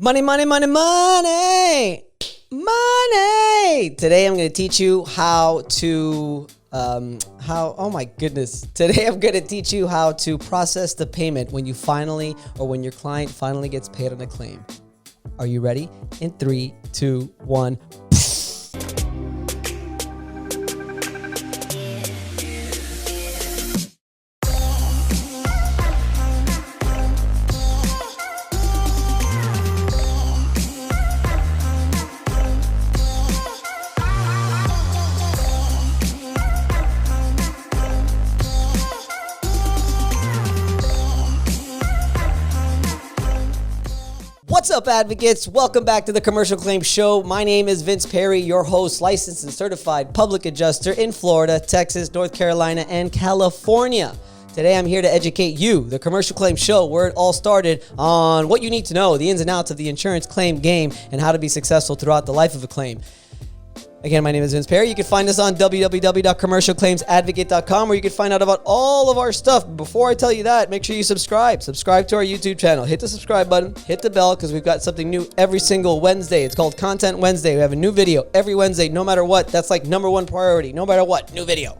Money, money, money, money, money. Today I'm going to teach you how to, oh my goodness. Today I'm going to teach you how to process the payment when you finally, or when your client finally gets paid on a claim. Are you ready? In 3, 2, 1. What's up, advocates? Welcome back to the Commercial Claims Show. My name is Vince Perri, your host, licensed and certified public adjuster in Florida, Texas, North Carolina, and California. Today, I'm here to educate you, the Commercial Claims Show, where it all started, on what you need to know, the ins and outs of the insurance claim game, and how to be successful throughout the life of a claim. Again, my name is Vince Perri. You can find us on www.commercialclaimsadvocate.com, where you can find out about all of our stuff. Before I tell you that, make sure you subscribe. Subscribe to our YouTube channel. Hit the subscribe button. Hit the bell, because we've got something new every single Wednesday. It's called Content Wednesday. We have a new video every Wednesday, no matter what. That's like #1 priority. No matter what, new video.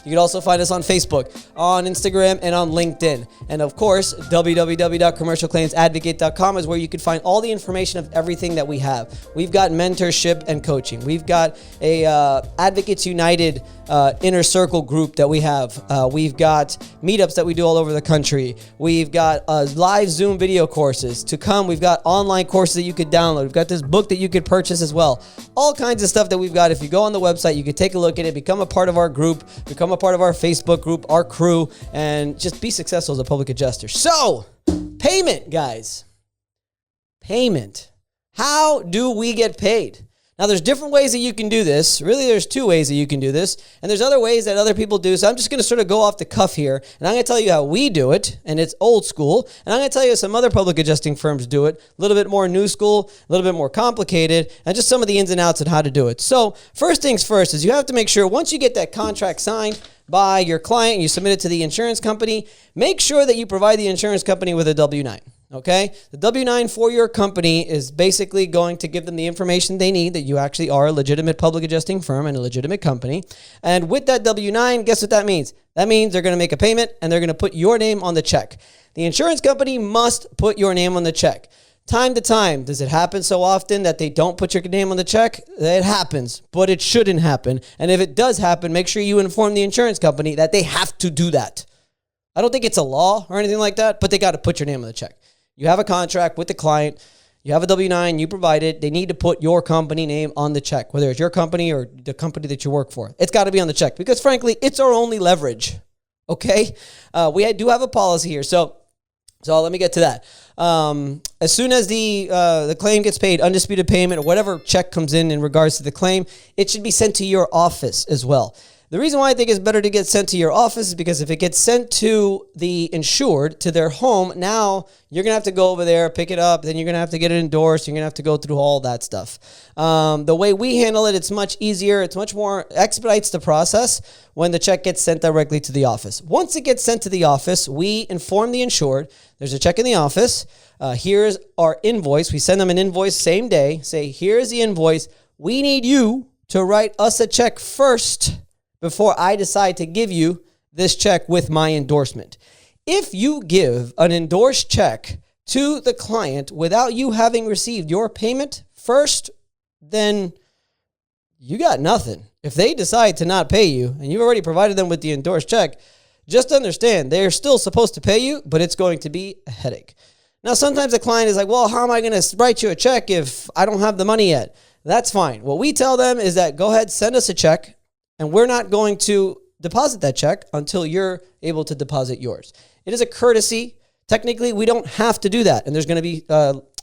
You can also find us on Facebook, on Instagram, and on LinkedIn. And of course, www.commercialclaimsadvocate.com is where you can find all the information of everything that we have. We've got mentorship and coaching. We've got a Advocates United inner circle group that we have. We've got meetups that we do all over the country. We've got live Zoom video courses to come. We've got online courses that you could download. We've got this book that you could purchase as well. All kinds of stuff that we've got. If you go on the website, you can take a look at it, become a part of our group, become a part of our Facebook group, our crew, and just be successful as a public adjuster. So, payment, guys. Payment. How do we get paid? Now, there's different ways that you can do this. Really, there's 2 ways that you can do this. And there's other ways that other people do. So I'm just going to sort of go off the cuff here. And I'm going to tell you how we do it. And it's old school. And I'm going to tell you some other public adjusting firms do it. A little bit more new school, a little bit more complicated, and just some of the ins and outs of how to do it. So first things first is you have to make sure once you get that contract signed by your client and you submit it to the insurance company, make sure that you provide the insurance company with a W-9. Okay? The W-9 for your company is basically going to give them the information they need that you actually are a legitimate public adjusting firm and a legitimate company. And with that W-9, guess what that means? That means they're going to make a payment and they're going to put your name on the check. The insurance company must put your name on the check. Time to time, does it happen so often that they don't put your name on the check? It happens, but it shouldn't happen. And if it does happen, make sure you inform the insurance company that they have to do that. I don't think it's a law or anything like that, but they got to put your name on the check. You have a contract with the client. You have a W-9. You provide it. They need to put your company name on the check, whether it's your company or the company that you work for. It's got to be on the check because, frankly, it's our only leverage, okay? We do have a policy here, so let me get to that. As soon as the claim gets paid, undisputed payment, or whatever check comes in regards to the claim, it should be sent to your office as well. The reason why I think it's better to get sent to your office is because if it gets sent to the insured, to their home, now you're going to have to go over there, pick it up, then you're going to have to get it endorsed, you're going to have to go through all that stuff. The way we handle it, it's much easier, it's much more, expedites the process when the check gets sent directly to the office. Once it gets sent to the office, we inform the insured, there's a check in the office, here's our invoice, we send them an invoice same day, say, here's the invoice, we need you to write us a check first before I decide to give you this check with my endorsement. If you give an endorsed check to the client without you having received your payment first, then you got nothing. If they decide to not pay you and you've already provided them with the endorsed check, just understand they're still supposed to pay you, but it's going to be a headache. Now, sometimes the client is like, well, how am I going to write you a check if I don't have the money yet? That's fine. What we tell them is that go ahead, send us a check, and we're not going to deposit that check until you're able to deposit yours. It is a courtesy. Technically, we don't have to do that. And there's going to be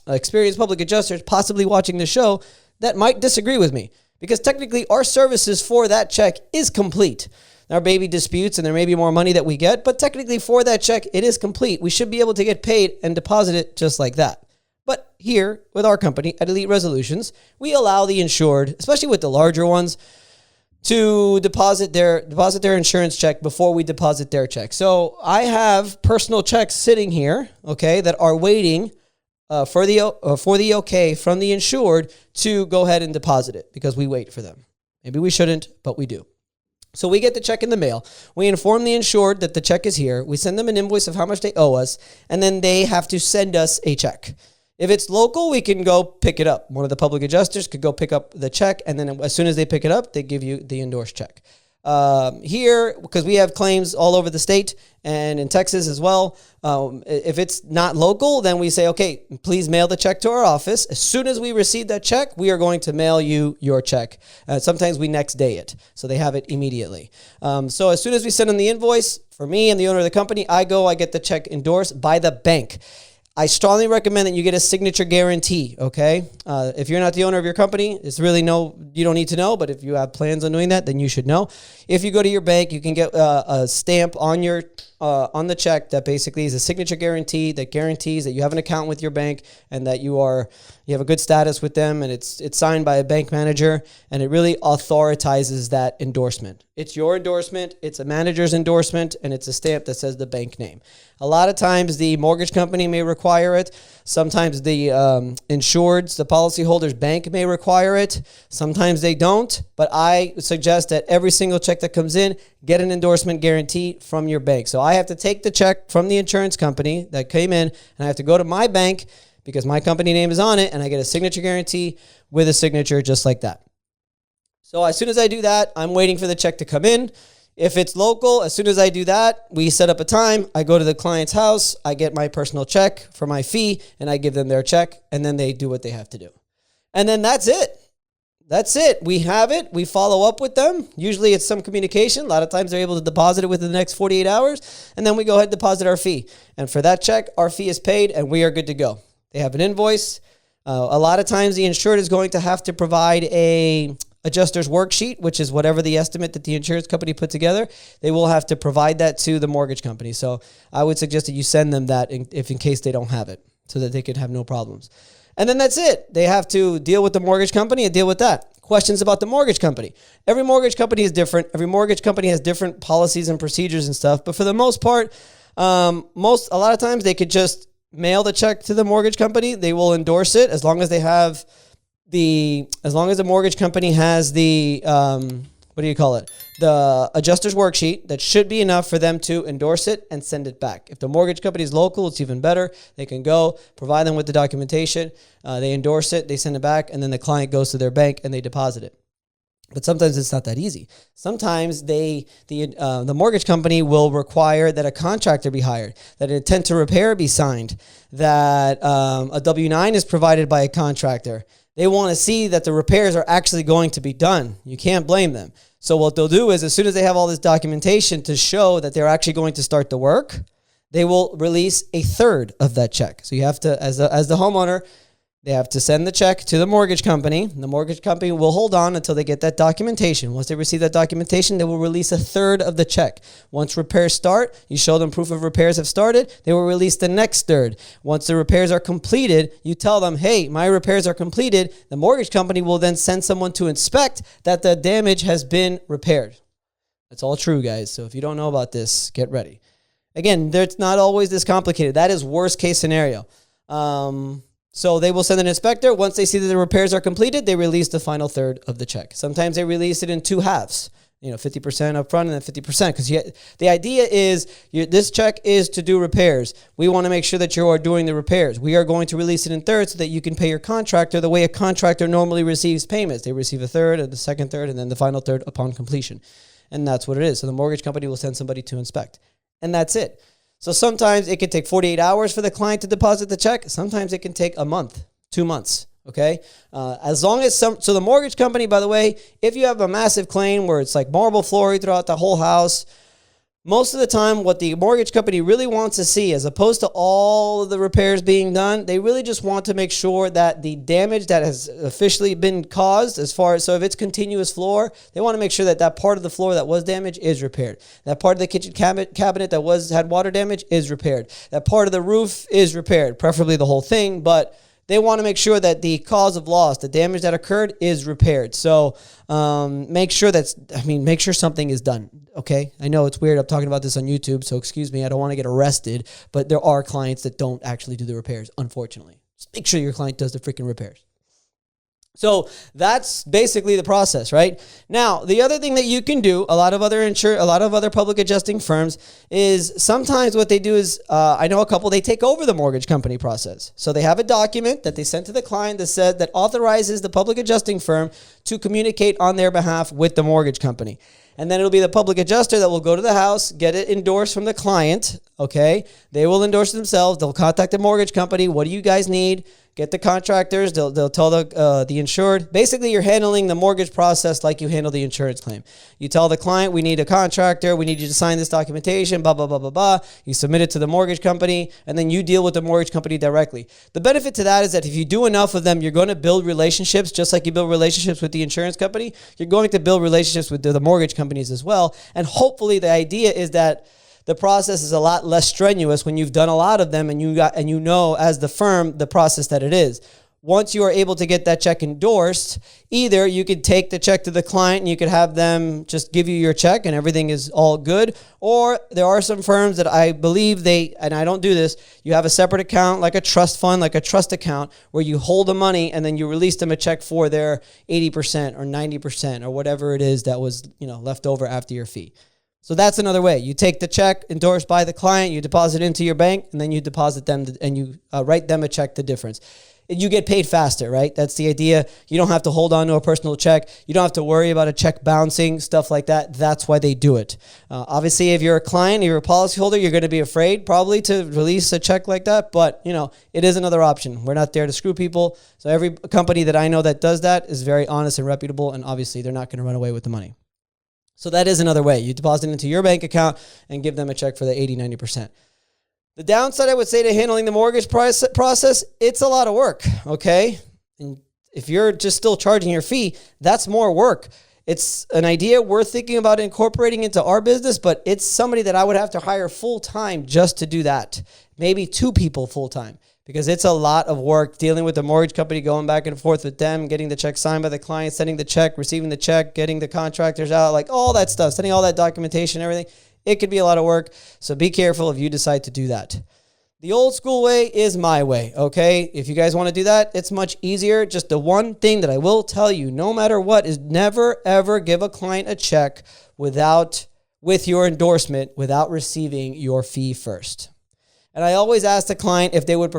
experienced public adjusters possibly watching the show that might disagree with me because technically our services for that check is complete. There may be disputes and there may be more money that we get, but technically for that check, it is complete. We should be able to get paid and deposit it just like that. But here with our company at Elite Resolutions, we allow the insured, especially with the larger ones, to deposit their insurance check before we deposit their check. So I have personal checks sitting here, okay, that are waiting for the okay from the insured to go ahead and deposit it because we wait for them. Maybe we shouldn't, but we do. So we get the check in the mail. We inform the insured that the check is here. We send them an invoice of how much they owe us, and then they have to send us a check. If it's local, we can go pick it up. One of the public adjusters could go pick up the check, and then as soon as they pick it up, they give you the endorsed check. Here, because we have claims all over the state and in Texas as well, if it's not local, then we say, okay, please mail the check to our office. As soon as we receive that check, we are going to mail you your check. Sometimes we next day it, so they have it immediately. So as soon as we send them the invoice, for me and the owner of the company, I get the check endorsed by the bank. I strongly recommend that you get a signature guarantee, okay? If you're not the owner of your company, it's really you don't need to know, but if you have plans on doing that, then you should know. If you go to your bank, you can get a stamp on on the check that basically is a signature guarantee that guarantees that you have an account with your bank and that you have a good status with them, and it's signed by a bank manager, and it really authorizes that endorsement. It's your endorsement, it's a manager's endorsement, and it's a stamp that says the bank name. A lot of times the mortgage company may require it. Sometimes the insureds, the policyholder's bank may require it. Sometimes they don't, but I suggest that every single check that comes in, get an endorsement guarantee from your bank. So I have to take the check from the insurance company that came in, and I have to go to my bank because my company name is on it, and I get a signature guarantee with a signature just like that. So as soon as I do that, I'm waiting for the check to come in. If it's local, as soon as I do that, we set up a time. I go to the client's house, I get my personal check for my fee, and I give them their check, and then they do what they have to do. And then that's it. That's it. We have it. We follow up with them. Usually it's some communication. A lot of times they're able to deposit it within the next 48 hours, and then we go ahead and deposit our fee. And for that check, our fee is paid, and we are good to go. They have an invoice. A lot of times the insured is going to have to provide a adjuster's worksheet, which is whatever the estimate that the insurance company put together. They will have to provide that to the mortgage company. So I would suggest that you send them that in case they don't have it, so that they can have no problems. And then that's it. They have to deal with the mortgage company and deal with that. Questions about the mortgage company. Every mortgage company is different. Every mortgage company has different policies and procedures and stuff. But for the most part, a lot of times they could just mail the check to the mortgage company. They will endorse it as long as they have as long as the mortgage company has the, the adjuster's worksheet. That should be enough for them to endorse it and send it back. If the mortgage company is local, it's even better. They can go, provide them with the documentation, they endorse it, they send it back, and then the client goes to their bank and they deposit it. But sometimes it's not that easy. Sometimes the mortgage company will require that a contractor be hired, that an intent to repair be signed, that a W-9 is provided by a contractor. They want to see that the repairs are actually going to be done. You can't blame them. So what they'll do is, as soon as they have all this documentation to show that they're actually going to start the work, they will release a third of that check. So you have to, as the homeowner, they have to send the check to the mortgage company. The mortgage company will hold on until they get that documentation. Once they receive that documentation, they will release a third of the check. Once repairs start, you show them proof of repairs have started, they will release the next third. Once the repairs are completed, you tell them, hey, my repairs are completed. The mortgage company will then send someone to inspect that the damage has been repaired. That's all true, guys. So if you don't know about this, get ready. Again, it's not always this complicated. That is worst case scenario. So they will send an inspector. Once they see that the repairs are completed, they release the final third of the check. Sometimes they release it in two halves, 50% up front and then 50%. Because the idea is this check is to do repairs. We want to make sure that you are doing the repairs. We are going to release it in thirds so that you can pay your contractor the way a contractor normally receives payments. They receive a third, and the second third, and then the final third upon completion. And that's what it is. So the mortgage company will send somebody to inspect. And that's it. So sometimes it can take 48 hours for the client to deposit the check. Sometimes it can take a month, 2 months, okay? As long as so the mortgage company, by the way, if you have a massive claim where it's like marble flooring throughout the whole house, most of the time what the mortgage company really wants to see, as opposed to all of the repairs being done, they really just want to make sure that the damage that has officially been caused, so if it's continuous floor, they want to make sure that that part of the floor that was damaged is repaired. That part of the kitchen cabinet that had water damage is repaired. That part of the roof is repaired, preferably the whole thing, but they want to make sure that the cause of loss, the damage that occurred, is repaired. So make sure something is done, okay? I know it's weird. I'm talking about this on YouTube, so excuse me. I don't want to get arrested, but there are clients that don't actually do the repairs, unfortunately. Just make sure your client does the freaking repairs. So that's basically the process, right? Now, the other thing that you can do, a lot of other public adjusting firms, is sometimes what they do is, I know a couple, they take over the mortgage company process. So they have a document that they send to the client that authorizes the public adjusting firm to communicate on their behalf with the mortgage company. And then it'll be the public adjuster that will go to the house, get it endorsed from the client, okay? They will endorse it themselves. They'll contact the mortgage company. What do you guys need? Get the contractors. They'll tell the insured. Basically, you're handling the mortgage process like you handle the insurance claim. You tell the client, we need a contractor. We need you to sign this documentation, blah, blah, blah, blah, blah. You submit it to the mortgage company, and then you deal with the mortgage company directly. The benefit to that is that if you do enough of them, you're going to build relationships, just like you build relationships with the insurance company. You're going to build relationships with the mortgage companies as well. And hopefully the idea is that the process is a lot less strenuous when you've done a lot of them and you know as the firm the process that it is. Once you are able to get that check endorsed, either you could take the check to the client and you could have them just give you your check and everything is all good. Or there are some firms that I believe and I don't do this, you have a separate account like a trust fund, like a trust account where you hold the money and then you release them a check for their 80% or 90% or whatever it is that was, left over after your fee. So that's another way. You take the check endorsed by the client, you deposit into your bank, and then you deposit them and you write them a check, the difference. You get paid faster, right? That's the idea. You don't have to hold on to a personal check. You don't have to worry about a check bouncing, stuff like that. That's why they do it. Obviously, if you're a client, you're a policyholder, you're going to be afraid probably to release a check like that. But, it is another option. We're not there to screw people. So every company that I know that does that is very honest and reputable. And obviously, they're not going to run away with the money. So that is another way. You deposit into your bank account and give them a check for the 80, 90%. The downside, I would say, to handling the mortgage process, it's a lot of work, okay? And if you're just still charging your fee, that's more work. It's an idea we're thinking about incorporating into our business, but it's somebody that I would have to hire full-time just to do that. Maybe 2 people full-time. Because it's a lot of work dealing with the mortgage company, going back and forth with them, getting the check signed by the client, sending the check, receiving the check, getting the contractors out, like all that stuff, sending all that documentation, everything. It could be a lot of work. So be careful if you decide to do that. The old school way is my way, okay? If you guys want to do that, it's much easier. Just the one thing that I will tell you, no matter what, is never, ever give a client a check with your endorsement without receiving your fee first. And I always ask the client if they would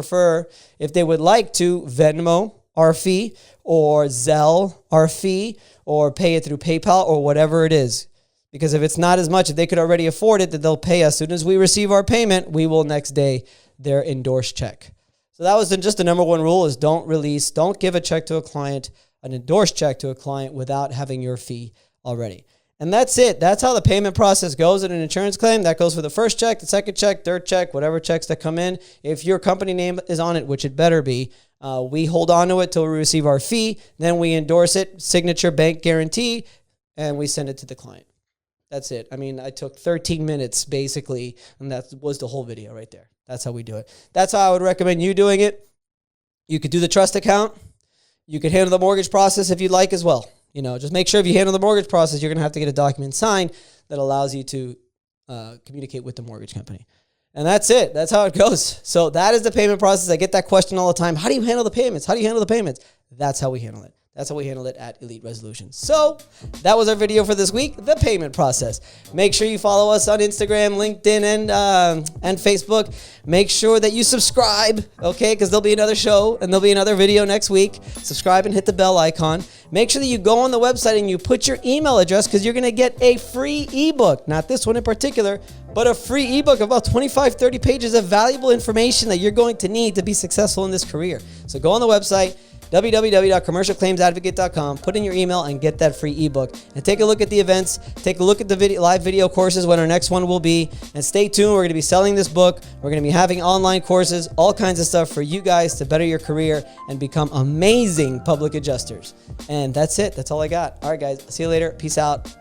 like to Venmo our fee or Zelle our fee or pay it through PayPal or whatever it is. Because if it's not as much, if they could already afford it, then they'll pay us. As soon as we receive our payment, we will next day their endorsed check. So that was just the number one rule is don't give a check to a client, an endorsed check to a client without having your fee already. And that's it. That's how the payment process goes in an insurance claim. That goes for the first check, the second check, third check, whatever checks that come in. If your company name is on it, which it better be, we hold on to it till we receive our fee. Then we endorse it, signature, bank guarantee, and we send it to the client. That's it. I mean, I took 13 minutes basically, and that was the whole video right there. That's how we do it. That's how I would recommend you doing it. You could do the trust account. You could handle the mortgage process if you'd like as well. Just make sure if you handle the mortgage process, you're going to have to get a document signed that allows you to communicate with the mortgage company. And that's it. That's how it goes. So that is the payment process. I get that question all the time. How do you handle the payments? How do you handle the payments? That's how we handle it. That's how we handle it at Elite Resolution. So that was our video for this week, the payment process. Make sure you follow us on Instagram, LinkedIn, and Facebook. Make sure that you subscribe, okay, because there'll be another show and there'll be another video next week. Subscribe and hit the bell icon. Make sure that you go on the website and you put your email address because you're going to get a free ebook. Not this one in particular, but a free ebook of about 25, 30 pages of valuable information that you're going to need to be successful in this career. So go on the website, www.commercialclaimsadvocate.com, put in your email and get that free ebook. And take a look at the events, take a look at the live video courses when our next one will be, and stay tuned. We're going to be selling this book. We're going to be having online courses, all kinds of stuff for you guys to better your career and become amazing public adjusters. And that's it. That's all I got. All right, guys. See you later. Peace out.